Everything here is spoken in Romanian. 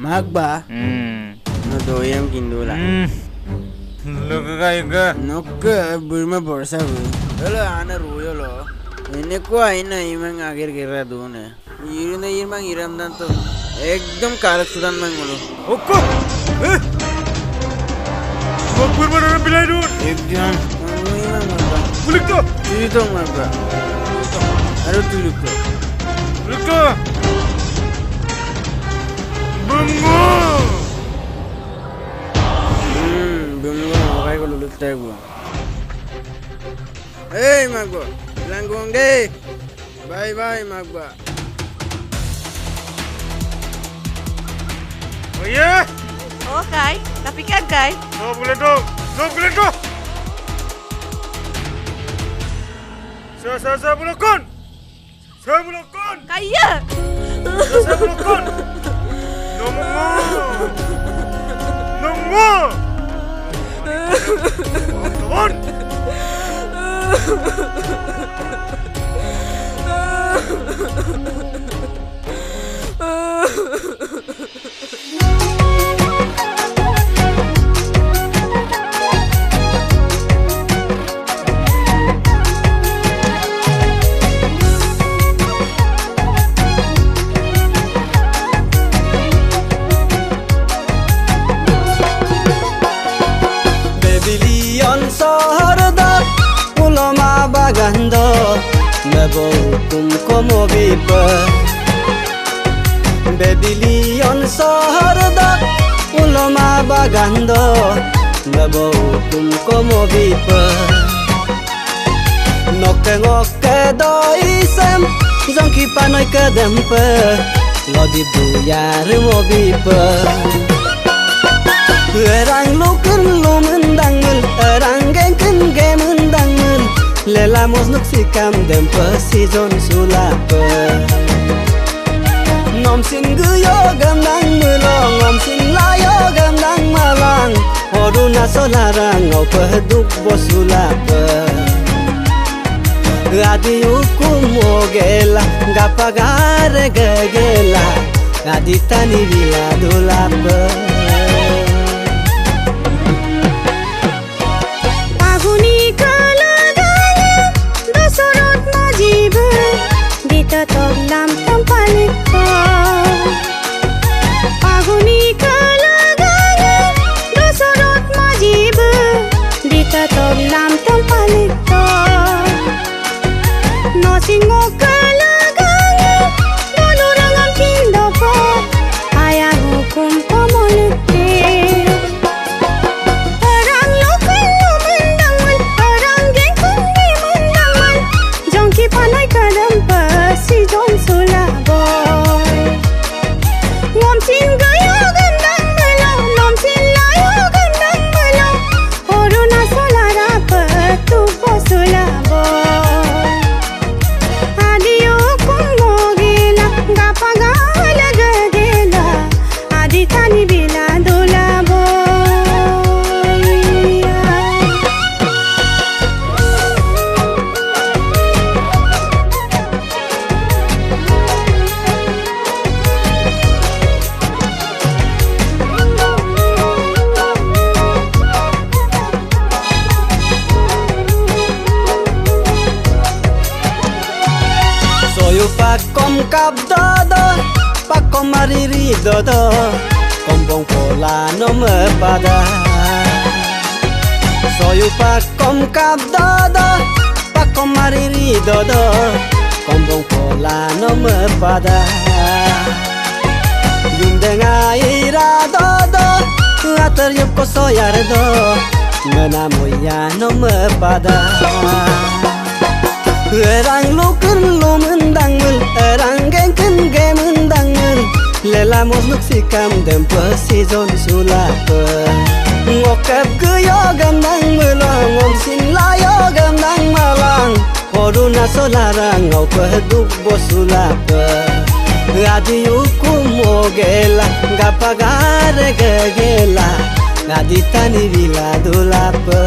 Magba? No doyam kindula. Luka Nokka burma borsa bu. Hello ana royolo. Ene ko aina imang agir gira dune. Yirina yirmang iram dan to. Ekdom karak sudan mang mulu. Okko. Makbur mana bilai dun? Ekdom. Imang magba. Bulik to. Tiri to magba. Aro tiri to. Bulik to. Bungo. Bungo makai ko lulut tayo ko. Hey magba. Langgong deh. Bye bye magba. Oh ya? Oh, Kai. Tapi kan, Kai? No boleh to. No boleh to. Saya bulukon. Saya bulukon. Kaya! Saya bulukon. Nunggu. Nunggu. Teman. Bagando nebo kum komo bipa Babylon soharda ulama bagando nebo kum komo bipa Nokke ngokke doisem zongki panoi kedempe lodi buyar mo bipa Erang lukun lumendang mul erang gengken gemendang mul Lela mosnuk sikam dem pasizon sulapa Nom sin guyo gamdang mulong Nom sin layo gamdang malang Horuna solarang au peduk bosulapa Adi hukum ogela Gapagare gegela Adi tani vila dulapa Toglam tampalik ko Paguni kalagayan Dosorot majib Dita toglam tampalik ko Nosingo kalagayan Dolurang ang kindo ko Ayaw hukum komuniti Arang lokal lumendangan Arang gengkong di mendangan Jongki panay kadampa Si John Sulaboy Ngom sin gayo gandang melong Nom sin layo gandang melong Horuna solara petubo Sulaboy Adiyo kung mogila Gapagala gagila Adi tani bila dulaboy Pakom kap dodo, pakom mariri dodo, kombong pola no mepada. Soyu pakom kap dodo, pakom mariri dodo, kombong pola no mepada. Yundenga ira dodo, atar yup ko soyar do, ngena moya no mepada. Erang lukun lumendang mul erang gengken gemendang mul Lela mosnuk sikam dem pasizon sulapa Ngokep guyo gamdang mulong Ngom sin layo gamdang malang Horuna solarang ngau peduk bosulapa Adi hukum ogela Gapagare gegela Adi tani vila dulapa